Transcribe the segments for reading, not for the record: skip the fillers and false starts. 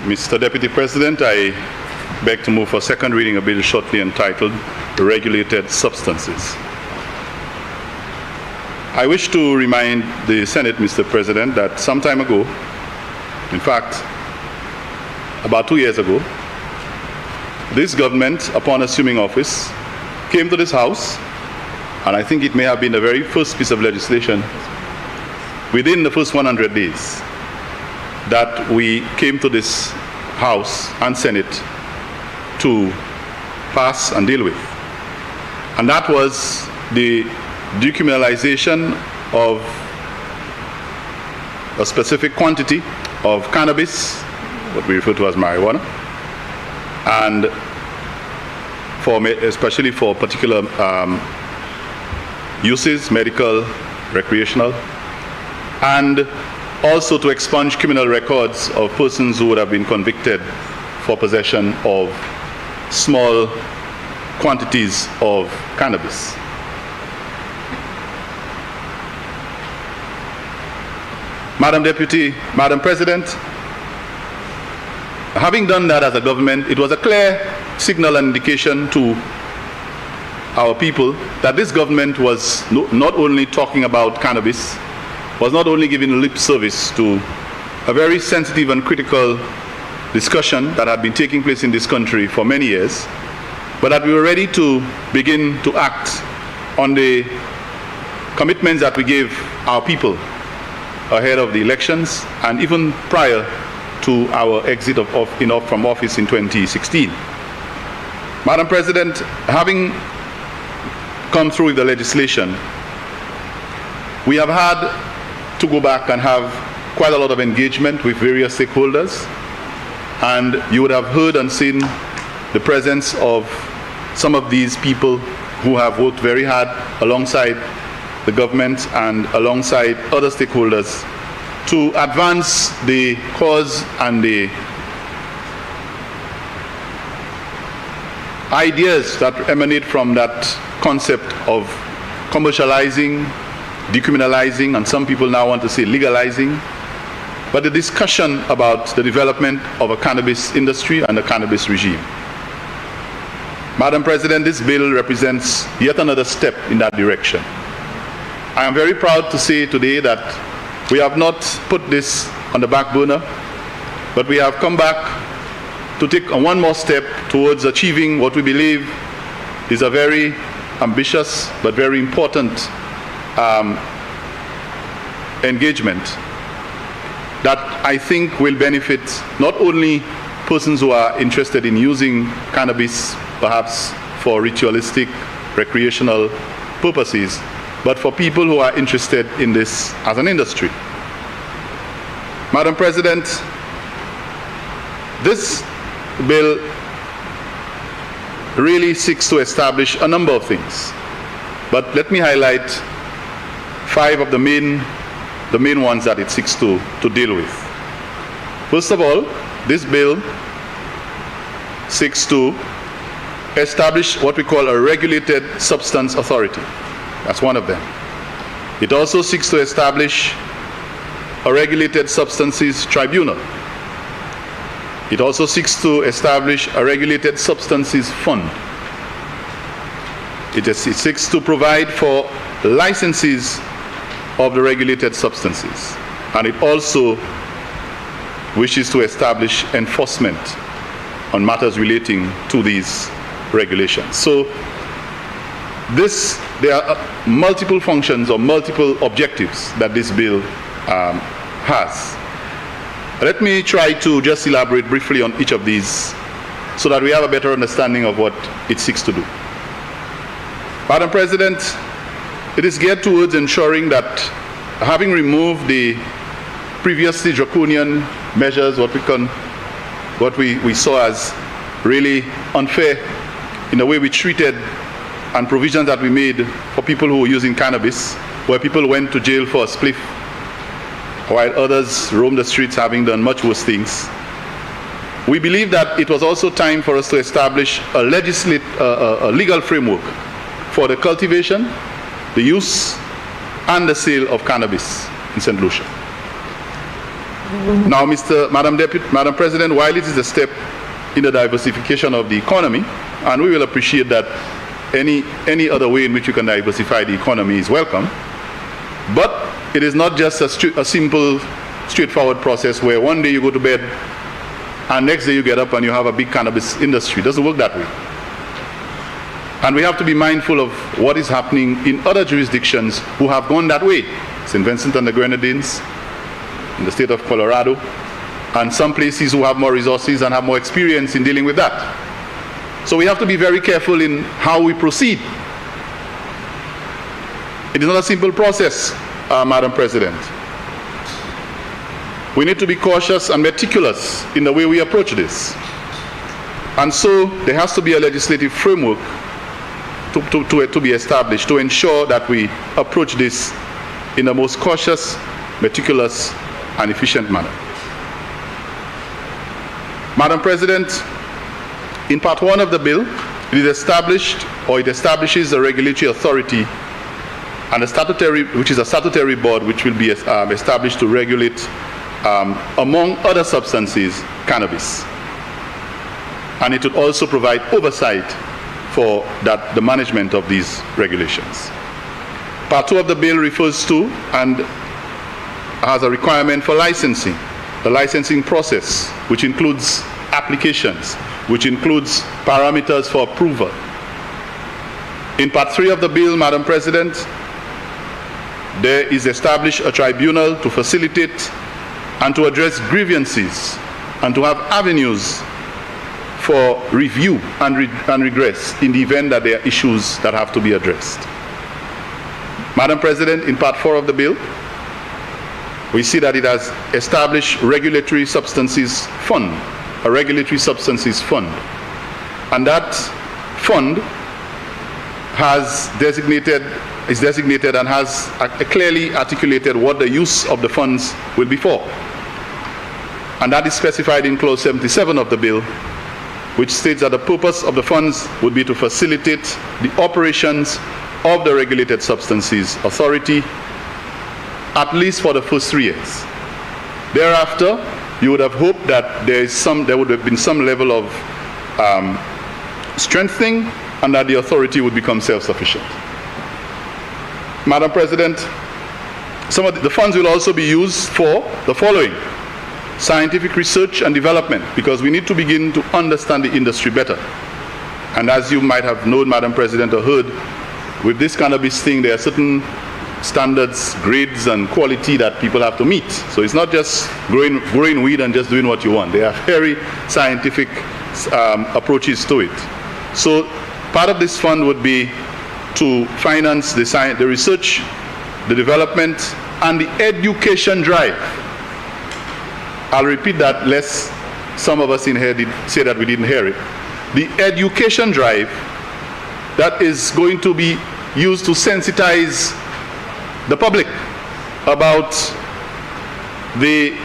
Mr. Deputy President, I beg to move for second reading a bill shortly entitled Regulated Substances. I wish to remind the Senate, Mr. President, that some time ago, in fact, about 2 years ago, this government, upon assuming office, came to this House, and I think it may have been the very first piece of legislation within the first 100 days that we came to this House and Senate to pass and deal with. And that was the decriminalization of a specific quantity of cannabis, what we refer to as marijuana, and especially for particular uses, medical, recreational, and also to expunge criminal records of persons who would have been convicted for possession of small quantities of cannabis. Madam President, having done that as a government, it was a clear signal and indication to our people that this government was not only talking about cannabis, was not only giving lip service to a very sensitive and critical discussion that had been taking place in this country for many years, but that we were ready to begin to act on the commitments that we gave our people ahead of the elections and even prior to our exit from office in 2016. Madam President, having come through with the legislation, we have had to go back and have quite a lot of engagement with various stakeholders, and you would have heard and seen the presence of some of these people who have worked very hard alongside the government and alongside other stakeholders to advance the cause and the ideas that emanate from that concept of commercializing, decriminalizing, and some people now want to say legalizing, but the discussion about the development of a cannabis industry and a cannabis regime. Madam President, this bill represents yet another step in that direction. I am very proud to say today that we have not put this on the back burner, but we have come back to take one more step towards achieving what we believe is a very ambitious but very important engagement that I think will benefit not only persons who are interested in using cannabis perhaps for ritualistic, recreational purposes, but for people who are interested in this as an industry. Madam President, this bill really seeks to establish a number of things, but let me highlight 5 of the main ones that it seeks to deal with. First of all, this bill seeks to establish what we call a regulated substance authority. That's one of them. It also seeks to establish a regulated substances tribunal. It also seeks to establish a regulated substances fund. It seeks to provide for licenses of the regulated substances, and it also wishes to establish enforcement on matters relating to these regulations. So there are multiple functions or multiple objectives that this bill has. Let me try to just elaborate briefly on each of these so that we have a better understanding of what it seeks to do. Madam President, it is geared towards ensuring that, having removed the previously draconian measures, what we saw as really unfair in the way we treated and provisions that we made for people who were using cannabis, where people went to jail for a spliff, while others roamed the streets having done much worse things. We believe that it was also time for us to establish a legal framework for the cultivation, the use, and the sale of cannabis in St. Lucia. Now, Madam President, while it is a step in the diversification of the economy, and we will appreciate that any other way in which you can diversify the economy is welcome, but it is not just a simple, straightforward process where one day you go to bed and next day you get up and you have a big cannabis industry. It doesn't work that way. And we have to be mindful of what is happening in other jurisdictions who have gone that way. St. Vincent and the Grenadines, in the state of Colorado, and some places who have more resources and have more experience in dealing with that. So we have to be very careful in how we proceed. It is not a simple process, Madam President. We need to be cautious and meticulous in the way we approach this. And so there has to be a legislative framework to be established to ensure that we approach this in the most cautious, meticulous, and efficient manner. Madam President, in Part 1 of the bill, it establishes a regulatory authority and which is a statutory board which will be established to regulate, among other substances, cannabis. And it would also provide oversight for the management of these regulations. Part 2 of the bill refers to and has a requirement for licensing, the licensing process, which includes applications, which includes parameters for approval. In Part 3 of the bill, Madam President, there is established a tribunal to facilitate and to address grievances and to have avenues for review and regress in the event that there are issues that have to be addressed. Madam President, in Part 4 of the bill, we see that it has established regulatory substances fund, a regulatory substances fund. And that fund is designated and has clearly articulated what the use of the funds will be for. And that is specified in Clause 77 of the bill, which states that the purpose of the funds would be to facilitate the operations of the Regulated Substances Authority, at least for the first 3 years. Thereafter, you would have hoped that there would have been some level of strengthening and that the authority would become self-sufficient. Madam President, some of the funds will also be used for the following: scientific research and development, because we need to begin to understand the industry better. And as you might have known, Madam President, or heard, with this cannabis thing, there are certain standards, grades, and quality that people have to meet. So it's not just growing weed and just doing what you want. There are very scientific approaches to it. So part of this fund would be to finance the research, the development, and the education drive. I'll repeat that lest some of us in here say that we didn't hear it. The education drive that is going to be used to sensitize the public about the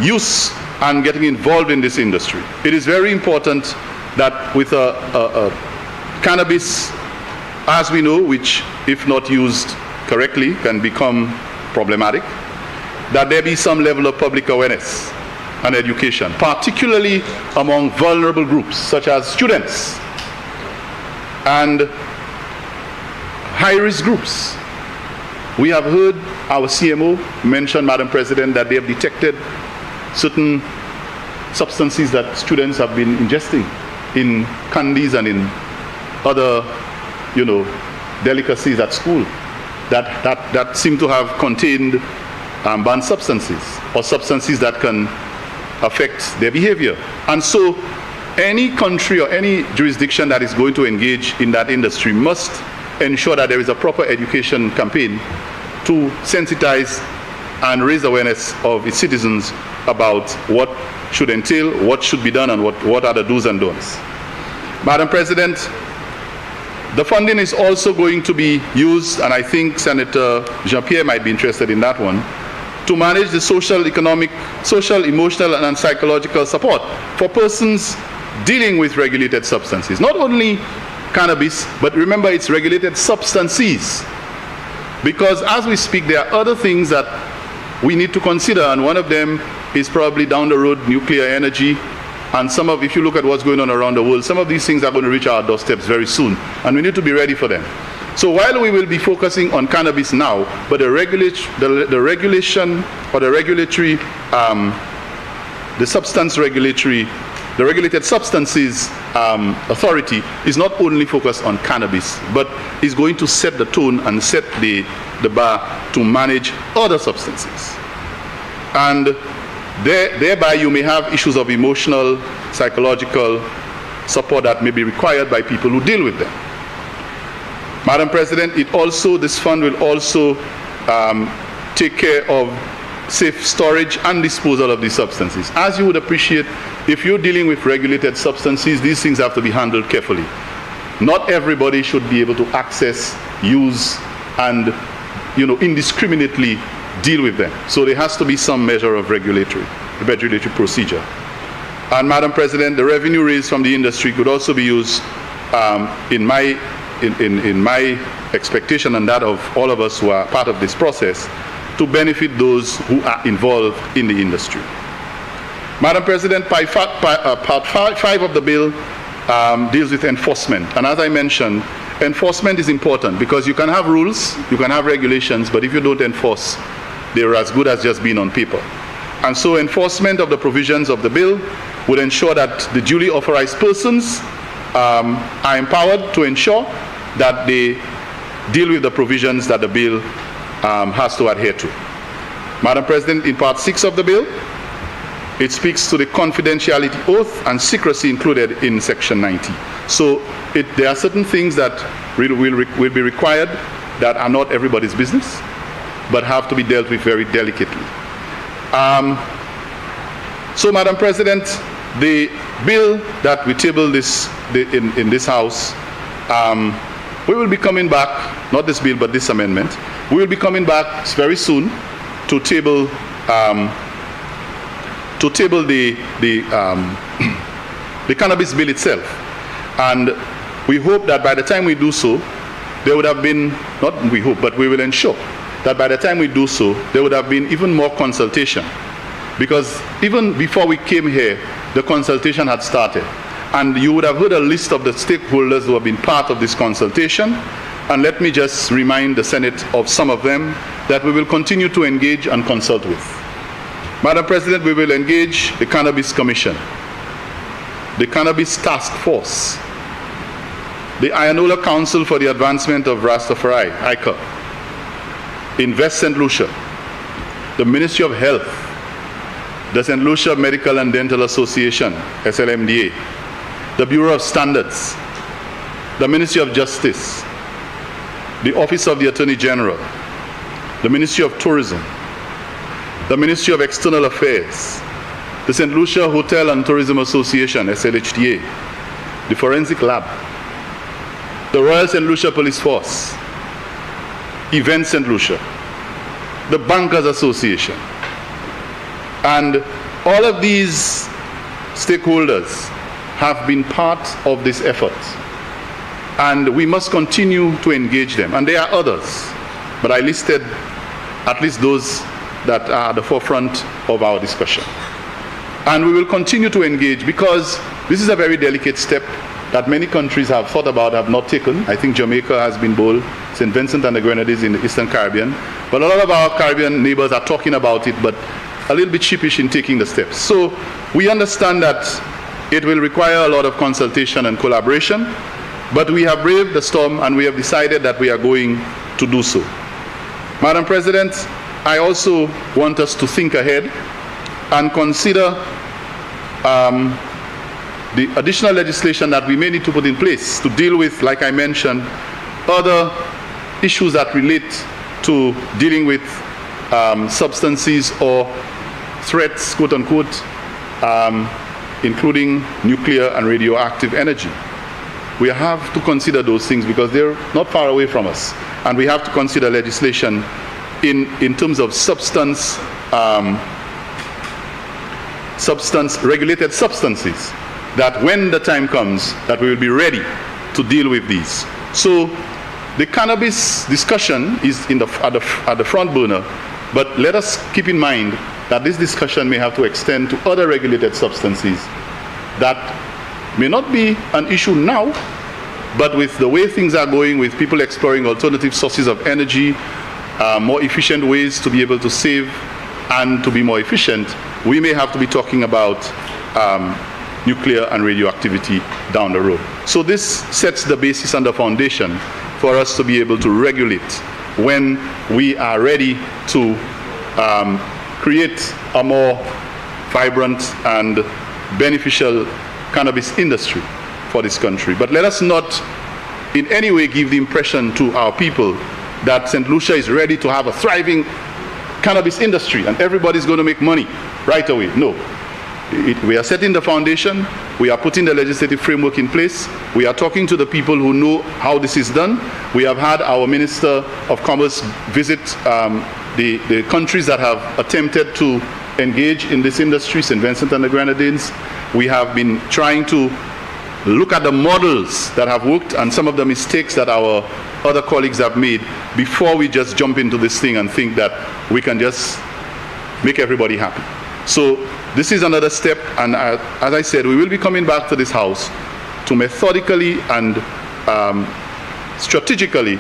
use and getting involved in this industry. It is very important that with cannabis, as we know, which if not used correctly can become problematic, that there be some level of public awareness and education, particularly among vulnerable groups such as students and high-risk groups. We have heard our CMO mention, Madam President, that they have detected certain substances that students have been ingesting in candies and in other, delicacies at school that seem to have contained banned substances or substances that can affect their behavior. And so any country or any jurisdiction that is going to engage in that industry must ensure that there is a proper education campaign to sensitize and raise awareness of its citizens about what should entail, what should be done, and what are the do's and don'ts. Madam President, the funding is also going to be used, and I think Senator Jean-Pierre might be interested in that one, to manage the social, emotional, and psychological support for persons dealing with regulated substances. Not only cannabis, but remember it's regulated substances. Because as we speak, there are other things that we need to consider, and one of them is probably down the road nuclear energy. And if you look at what's going on around the world, some of these things are going to reach our doorsteps very soon, and we need to be ready for them. So while we will be focusing on cannabis now, but the regulation or the regulatory, the Regulated Substances Authority is not only focused on cannabis, but is going to set the tone and set the bar to manage other substances. And thereby you may have issues of emotional, psychological support that may be required by people who deal with them. Madam President, this fund will also take care of safe storage and disposal of these substances. As you would appreciate, if you're dealing with regulated substances, these things have to be handled carefully. Not everybody should be able to access, use, and indiscriminately deal with them. So there has to be some measure of regulatory procedure. And Madam President, the revenue raised from the industry could also be used, in my expectation and that of all of us who are part of this process, to benefit those who are involved in the industry. Madam President, part 5 of the bill deals with enforcement. And as I mentioned, enforcement is important because you can have rules, you can have regulations, but if you don't enforce, they're as good as just being on paper. And so enforcement of the provisions of the bill would ensure that the duly authorized persons are empowered to ensure that they deal with the provisions that the bill has to adhere to. Madam President, in part 6 of the bill, it speaks to the confidentiality oath and secrecy included in section 90. So there are certain things that will be required that are not everybody's business, but have to be dealt with very delicately. So Madam President, the bill that we tabled in this House, we will be coming back, not this bill, but this amendment. We will be coming back very soon to table the cannabis bill itself. And we hope that by the time we do so, there would have been, not we hope, but we will ensure that by the time we do so, there would have been even more consultation. Because even before we came here, the consultation had started. And you would have heard a list of the stakeholders who have been part of this consultation. And let me just remind the Senate of some of them that we will continue to engage and consult with. Madam President, we will engage the Cannabis Commission, the Cannabis Task Force, the Ionola Council for the Advancement of Rastafari, ICA, Invest St. Lucia, the Ministry of Health, the St. Lucia Medical and Dental Association, SLMDA, the Bureau of Standards, the Ministry of Justice, the Office of the Attorney General, the Ministry of Tourism, the Ministry of External Affairs, the St. Lucia Hotel and Tourism Association, SLHTA, the Forensic Lab, the Royal St. Lucia Police Force, Event St. Lucia, the Bankers Association. And all of these stakeholders have been part of this effort. And we must continue to engage them. And there are others, but I listed at least those that are at the forefront of our discussion. And we will continue to engage because this is a very delicate step that many countries have thought about, have not taken. I think Jamaica has been bold, St. Vincent and the Grenadines in the Eastern Caribbean. But a lot of our Caribbean neighbors are talking about it, but a little bit sheepish in taking the steps. So we understand that it will require a lot of consultation and collaboration, but we have braved the storm and we have decided that we are going to do so. Madam President, I also want us to think ahead and consider the additional legislation that we may need to put in place to deal with, like I mentioned, other issues that relate to dealing with substances or threats, quote unquote, including nuclear and radioactive energy. We have to consider those things because they're not far away from us. And we have to consider legislation in terms of regulated substances, that when the time comes, that we will be ready to deal with these. So the cannabis discussion is at the front burner, But let us keep in mind that this discussion may have to extend to other regulated substances that may not be an issue now, but with the way things are going, with people exploring alternative sources of energy, more efficient ways to be able to save and to be more efficient, we may have to be talking about nuclear and radioactivity down the road. So this sets the basis and the foundation for us to be able to regulate when we are ready to create a more vibrant and beneficial cannabis industry for this country. But let us not in any way give the impression to our people that St. Lucia is ready to have a thriving cannabis industry and everybody's going to make money right away. No. We are setting the foundation, we are putting the legislative framework in place, we are talking to the people who know how this is done. We have had our Minister of Commerce visit the countries that have attempted to engage in this industry, St. Vincent and the Grenadines. We have been trying to look at the models that have worked and some of the mistakes that our other colleagues have made before we just jump into this thing and think that we can just make everybody happy. So this is another step, and as I said, we will be coming back to this house to methodically and strategically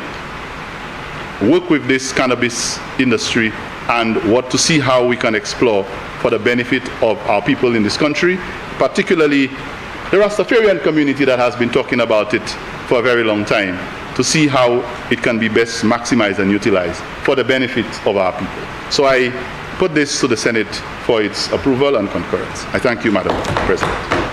work with this cannabis industry and to see how we can explore for the benefit of our people in this country, particularly the Rastafarian community that has been talking about it for a very long time, to see how it can be best maximized and utilized for the benefit of our people. So I put this to the Senate for its approval and concurrence. I thank you, Madam President.